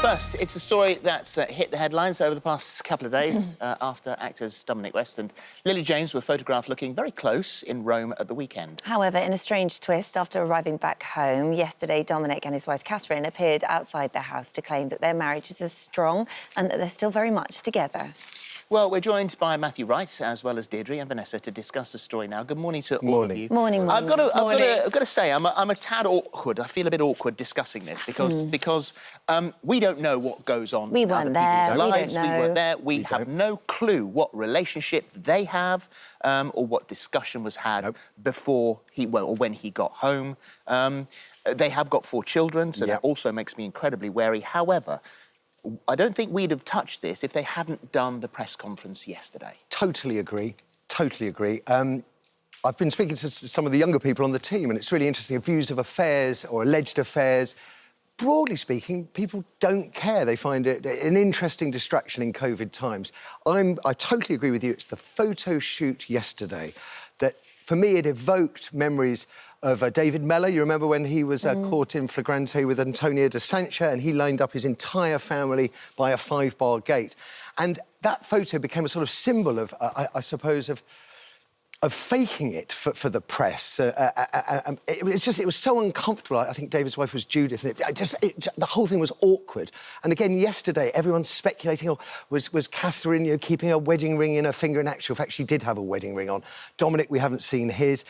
First, it's a story that's hit the headlines over the past couple of days after actors Dominic West and Lily James were photographed looking very close in Rome at the weekend. However, in a strange twist, after arriving back home yesterday, Dominic and his wife Catherine appeared outside their house to claim that their marriage is as strong and that they're still very much together. Well, we're joined by Matthew Wright as well as Deidre and Vanessa to discuss the story now. Good morning to all of you. Morning. I've got to say, I'm a tad awkward. I feel a bit awkward discussing this because we don't know what goes on. We weren't there. Lives. We weren't there. We have no clue what relationship they have or what discussion was had before or when he got home. They have got 4 children, so that also makes me incredibly wary. However, I don't think we'd have touched this if they hadn't done the press conference yesterday. Totally agree. Totally agree. I've been speaking to some of the younger people on the team, and it's really interesting. Views of affairs or alleged affairs. Broadly speaking, people don't care. They find it an interesting distraction in COVID times. I totally agree with you. It's the photo shoot yesterday that, for me, it evoked memories of David Mellor. You remember when he was caught in flagrante with Antonio de Sancha and he lined up his entire family by a 5-bar gate. And that photo became a sort of symbol of, I suppose, of faking it for the press. It was so uncomfortable. I think David's wife was Judith, and the whole thing was awkward. And again, yesterday, everyone's speculating, was Catherine, keeping a wedding ring in her finger? In actual fact, she did have a wedding ring on. Dominic, we haven't seen his.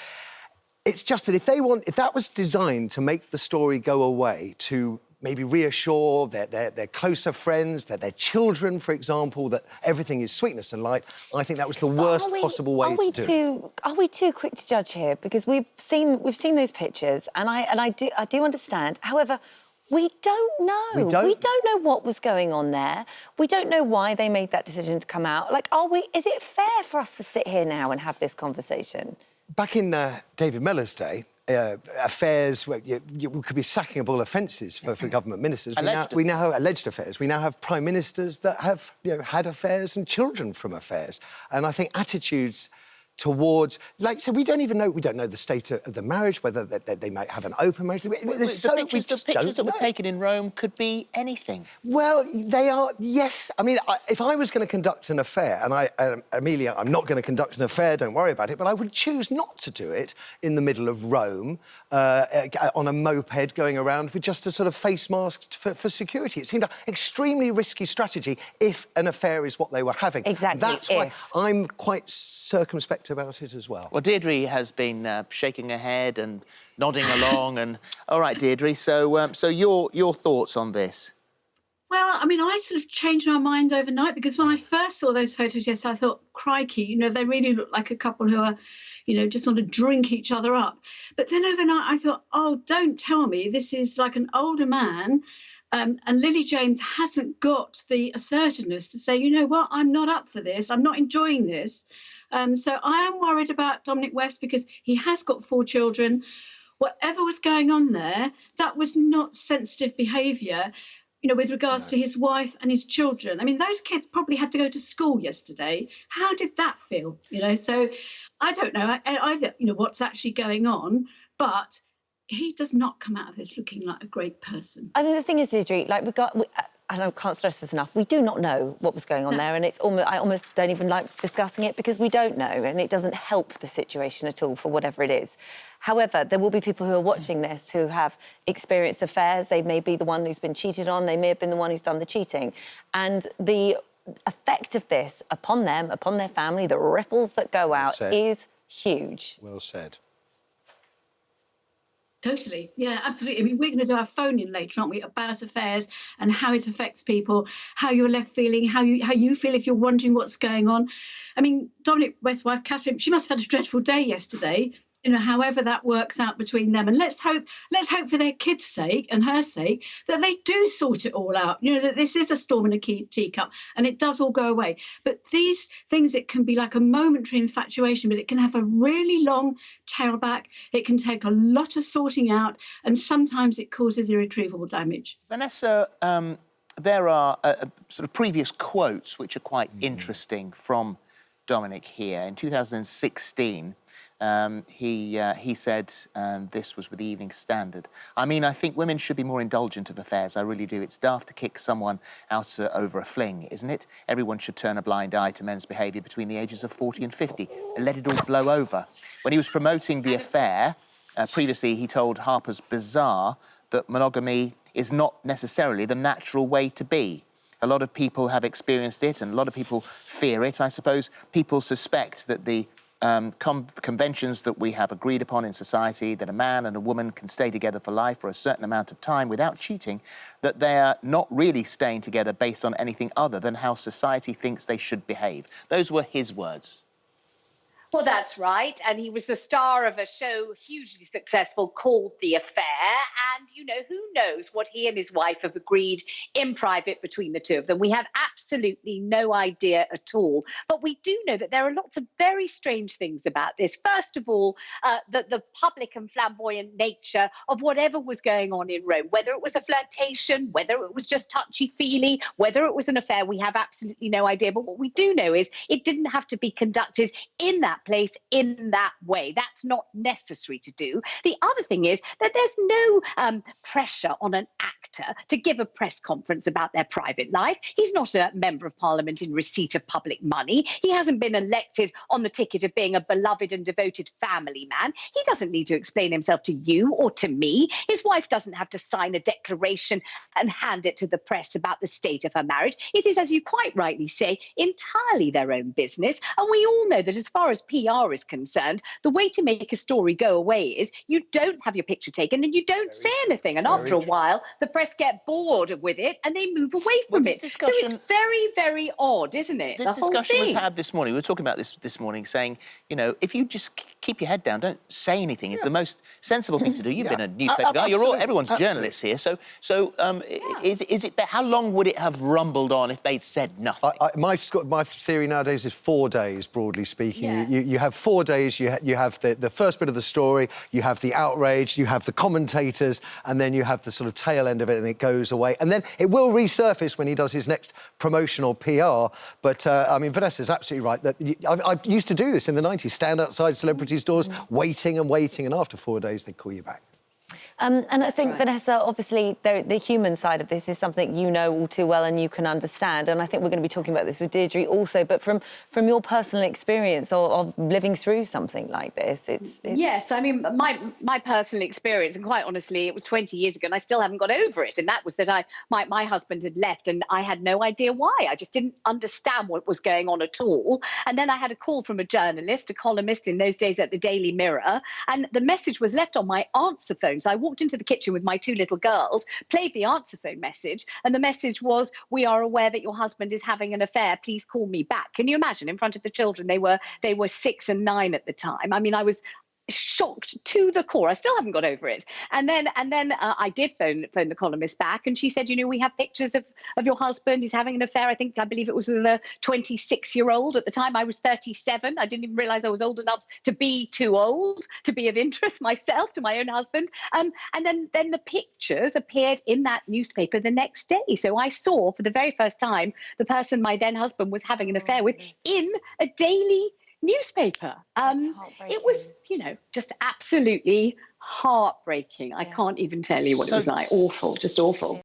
It's just that if that was designed to make the story go away, to maybe reassure their closer friends, their children, for example, that everything is sweetness and light, I think that was the worst possible way to do it. Are we too quick to judge here? Because we've seen those pictures, and I do understand. However, we don't know. We don't know what was going on there. We don't know why they made that decision to come out. Like, is it fair for us to sit here now and have this conversation? Back in David Mellor's day, affairs where you could be sackable offences for government ministers. We now have alleged affairs. We now have prime ministers that have had affairs and children from affairs. And I think attitudes towards, so we don't know the state of the marriage, whether they might have an open marriage. The pictures that were taken in Rome could be anything. Well, they are, yes. I mean, if I was going to conduct an affair, and Amelia, I'm not going to conduct an affair, don't worry about it, but I would choose not to do it in the middle of Rome, on a moped going around with just a sort of face mask for security. It seemed an extremely risky strategy if an affair is what they were having. Exactly. That's why I'm quite circumspect about it as well. Well, Deidre has been shaking her head and nodding along. And all right, Deidre. So your thoughts on this? Well, I mean, I sort of changed my mind overnight because when I first saw those photos yesterday, I thought, crikey, they really look like a couple who are, just want to drink each other up. But then overnight, I thought, oh, don't tell me this is like an older man. And Lily James hasn't got the assertiveness to say, you know what, I'm not up for this. I'm not enjoying this. So I am worried about Dominic West because he has got 4 children. Whatever was going on there, that was not sensitive behaviour, with regards to his wife and his children. I mean, those kids probably had to go to school yesterday. How did that feel? So I don't know either, what's actually going on, but he does not come out of this looking like a great person. I mean, the thing is, Deidre, and I can't stress this enough, we do not know what was going on there, and I almost don't even like discussing it because we don't know, and it doesn't help the situation at all for whatever it is. However, there will be people who are watching this who have experienced affairs. They may be the one who's been cheated on. They may have been the one who's done the cheating. And the effect of this upon them, upon their family, the ripples that go out is huge. Well said. Totally. Yeah, absolutely. I mean, we're going to do our phone-in later, aren't we, about affairs and how it affects people, how you're left feeling, how you feel if you're wondering what's going on. I mean, Dominic West's wife, Catherine, she must have had a dreadful day yesterday, however that works out between them. And let's hope for their kids' sake and her sake that they do sort it all out, that this is a storm in a teacup and it does all go away. But these things, it can be like a momentary infatuation, but it can have a really long tailback. It can take a lot of sorting out, and sometimes it causes irretrievable damage. Vanessa, there are sort of previous quotes which are quite interesting from Dominic here. In 2016, he said this was with the Evening Standard. I mean, I think women should be more indulgent of affairs. I really do. It's daft to kick someone out over a fling, isn't it? Everyone should turn a blind eye to men's behaviour between the ages of 40 and 50 and let it all blow over. When he was promoting the affair, previously he told Harper's Bazaar that monogamy is not necessarily the natural way to be. A lot of people have experienced it and a lot of people fear it, I suppose. People suspect that the conventions that we have agreed upon in society, that a man and a woman can stay together for life for a certain amount of time without cheating, that they are not really staying together based on anything other than how society thinks they should behave. Those were his words. Well, that's right. And he was the star of a show hugely successful called The Affair. And, you know, who knows what he and his wife have agreed in private between the two of them. We have absolutely no idea at all. But we do know that there are lots of very strange things about this. First of all, the public and flamboyant nature of whatever was going on in Rome, whether it was a flirtation, whether it was just touchy-feely, whether it was an affair, we have absolutely no idea. But what we do know is it didn't have to be conducted in that place in that way. That's not necessary to do. The other thing is that there's no pressure on an actor to give a press conference about their private life. He's not a member of parliament in receipt of public money. He hasn't been elected on the ticket of being a beloved and devoted family man. He doesn't need to explain himself to you or to me. His wife doesn't have to sign a declaration and hand it to the press about the state of her marriage. It is, as you quite rightly say, entirely their own business. And we all know that as far as PR is concerned, the way to make a story go away is you don't have your picture taken and you don't say anything. And after a while, the press get bored with it and they move away from it. So it's very, very odd, isn't it? This discussion was had this morning. We were talking about this morning, saying, you know, if you just keep your head down, don't say anything. It's the most sensible thing to do. You've been a newspaper guy. Everyone's journalists here. So is it? How long would it have rumbled on if they'd said nothing? My theory nowadays is 4 days, broadly speaking. Yeah. You have 4 days, you have the first bit of the story, you have the outrage, you have the commentators, and then you have the sort of tail end of it and it goes away. And then it will resurface when he does his next promotional PR. But, I mean, Vanessa's absolutely right. That I used to do this in the 90s, stand outside celebrities' doors, waiting, and after 4 days, they'd call you back. And I think, Vanessa, obviously, the human side of this is something you know all too well and you can understand. And I think we're going to be talking about this with Deidre also. But from your personal experience of living through something like this, it's... Yes, I mean, my personal experience, and quite honestly, it was 20 years ago and I still haven't got over it. And that was that my husband had left and I had no idea why. I just didn't understand what was going on at all. And then I had a call from a journalist, a columnist in those days at the Daily Mirror, and the message was left on my answer phone. So I walked into the kitchen with my 2 little girls, played the answer phone message, and the message was, "We are aware that your husband is having an affair. Please call me back." Can you imagine? In front of the children, they were 6 and 9 at the time. I mean, I was shocked to the core. I still haven't got over it. And then I did phone the columnist back, and she said, "You know, we have pictures of your husband. He's having an affair." I believe it was with a 26-year-old. At the time, I was 37. I didn't even realise I was old enough to be too old to be of interest myself to my own husband. And then the pictures appeared in that newspaper the next day. So I saw for the very first time the person my then husband was having an affair with in a daily newspaper. It was, you know, just absolutely heartbreaking. I can't even tell you what it was like. Awful, just awful.